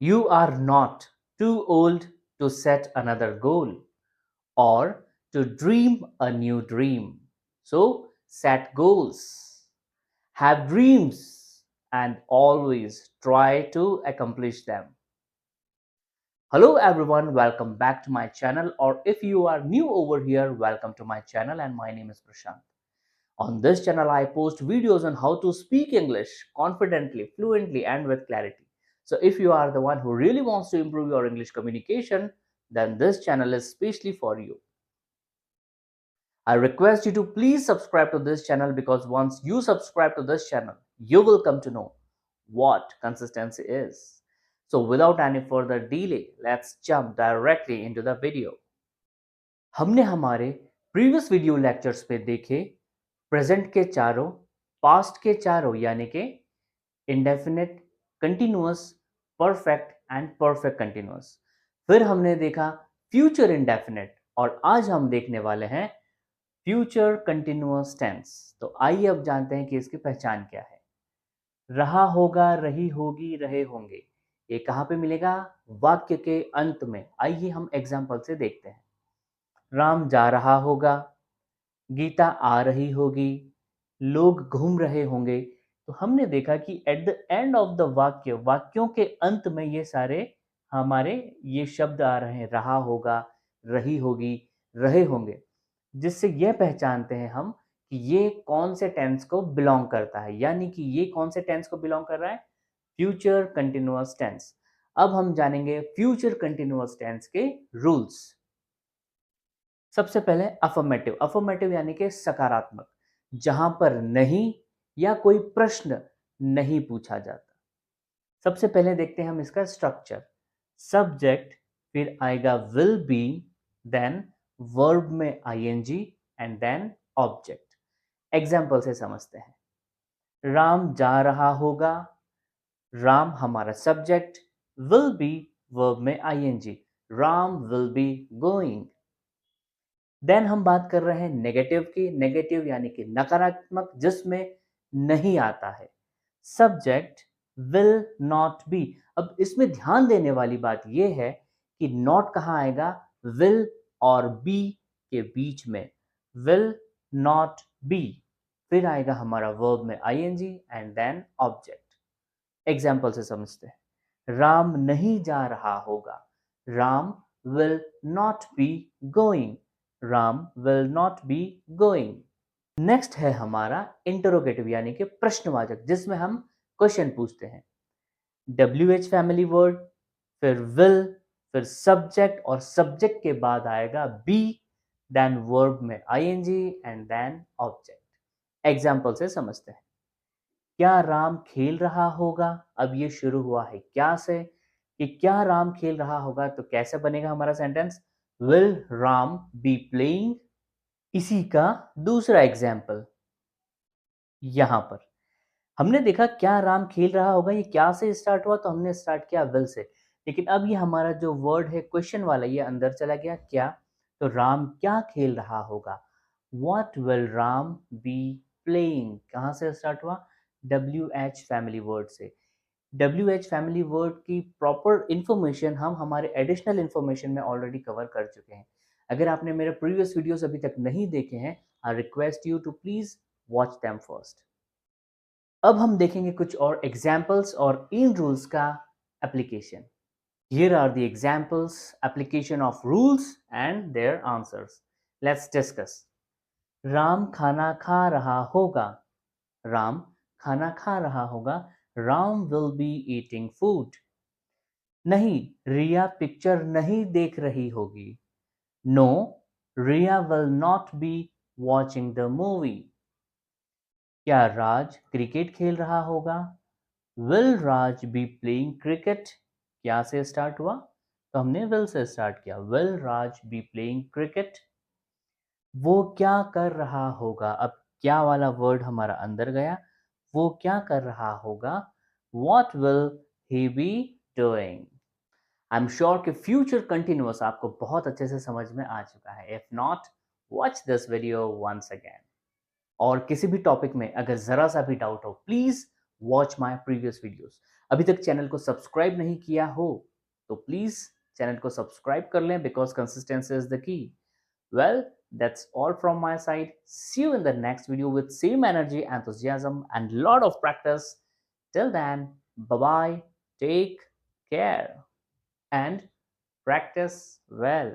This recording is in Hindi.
You are not too old to set another goal or to dream a new dream. So set goals, have dreams, and always try to accomplish them. Hello everyone, welcome back to my channel, or if you are new over here, welcome to my channel, and my name is Prashant. On this channel, I post videos on how to speak English confidently, fluently, and with clarity. So if you are the one who really wants to improve your English communication, then this channel is specially for you. I request you to please subscribe to this channel, because once you subscribe to this channel, you will come to know what consistency is. So without any further delay, let's jump directly into the video. हमने हमारे प्रीवियस वीडियो लेक्चर्स पे देखे प्रेजेंट के चारों, पास्ट के चारों यानी कि indefinite, continuous, perfect and perfect continuous. फिर हमने देखा फ्यूचर इंडेफिनिट, और आज हम देखने वाले हैं फ्यूचर कंटिन्यूअस टेंस। तो आइए अब जानते हैं कि इसकी पहचान क्या है। रहा होगा, रही होगी, रहे होंगे, ये कहाँ पे मिलेगा? वाक्य के अंत में। आइए हम एग्जाम्पल से देखते हैं। राम जा रहा होगा, गीता आ रही होगी, लोग घूम रहे होंगे। तो हमने देखा कि at the end of the वाक्य, वाक्यों के अंत में ये सारे हमारे ये शब्द आ रहे हैं, रहा होगा, रही होगी, रहे होंगे, जिससे यह पहचानते हैं हम कि ये कौन से टेंस को बिलोंग करता है, यानी कि ये कौन से टेंस को बिलोंग कर रहा है? Future continuous tense. अब हम जानेंगे फ्यूचर कंटिन्यूअस टेंस के रूल्स। सबसे पहले अफर्मेटिव। अफर्मेटिव यानी कि सकारात्मक, जहां पर नहीं या कोई प्रश्न नहीं पूछा जाता। सबसे पहले देखते हैं हम इसका स्ट्रक्चर। सब्जेक्ट, फिर आएगा विल बी, देन वर्ब में ING, and then object. Example से समझते हैं। राम जा रहा होगा, राम हमारा सब्जेक्ट, विल बी वर्ब में ING, Ram will be going. Then हम बात कर रहे हैं नेगेटिव की। नेगेटिव यानी कि नकारात्मक, जिसमें नहीं आता है। Subject will not B. अब इसमें ध्यान देने वाली बात यह है कि नॉट कहाँ आएगा? विल और बी के बीच में, विल नॉट बी। फिर आएगा हमारा वर्ब में ING and then object. Example से समझते हैं। राम नहीं जा रहा होगा, Ram will not be going, Ram will not be going. Next है हमारा इंटरोगेटिव यानी कि प्रश्नवाचक, जिसमें हम क्वेश्चन पूछते हैं। WH फैमिली वर्ड, फिर विल, फिर सब्जेक्ट, और सब्जेक्ट के बाद आएगा बी, देन वर्ब में ING and then object. Example से समझते हैं। क्या राम खेल रहा होगा? अब ये शुरू हुआ है क्या से, कि क्या राम खेल रहा होगा, तो कैसे बनेगा हमारा sentence? Will Ram be playing. इसी का दूसरा एग्जाम्पल यहां पर हमने देखा, क्या राम खेल रहा होगा, ये क्या से स्टार्ट हुआ, तो हमने स्टार्ट किया विल से। लेकिन अब ये हमारा जो वर्ड है क्वेश्चन वाला, ये अंदर चला गया क्या, तो राम क्या खेल रहा होगा? What will Ram be playing, कहां से स्टार्ट हुआ? WH फैमिली वर्ड से। WH फैमिली वर्ड की प्रॉपर इंफॉर्मेशन हम हमारे एडिशनल इंफॉर्मेशन में ऑलरेडी कवर कर चुके हैं। अगर आपने मेरे प्रीवियस वीडियोस अभी तक नहीं देखे हैं, I request you to please watch them first. अब हम देखेंगे कुछ और एग्जाम्पल्स और इन रूल्स का application. Here are the examples, application of rules and their answers. Let's discuss. Ram खाना खा रहा होगा, राम खाना खा रहा होगा, Ram will be eating food. नहीं, रिया पिक्चर नहीं देख रही होगी, no, Riya will not be watching the movie. क्या राज क्रिकेट खेल रहा होगा? Will Raj be playing cricket. क्या से स्टार्ट हुआ? तो हमने विल से स्टार्ट किया, will Raj be playing cricket. वो क्या कर रहा होगा? अब क्या वाला वर्ड हमारा अंदर गया, वो क्या कर रहा होगा? What will he be doing? I am sure कि फ्यूचर कंटिन्यूअस आपको बहुत अच्छे से समझ में आ चुका है। If not, watch this video once again. और किसी भी टॉपिक में अगर जरा सा भी डाउट हो, please watch my previous videos. अभी तक चैनल को सब्सक्राइब नहीं किया हो तो प्लीज चैनल को सब्सक्राइब कर लें because consistency is the key. Well, that's all from my side. See you in the next video with same energy, enthusiasm, and lot of practice. Till then, bye bye, take care, and practice well.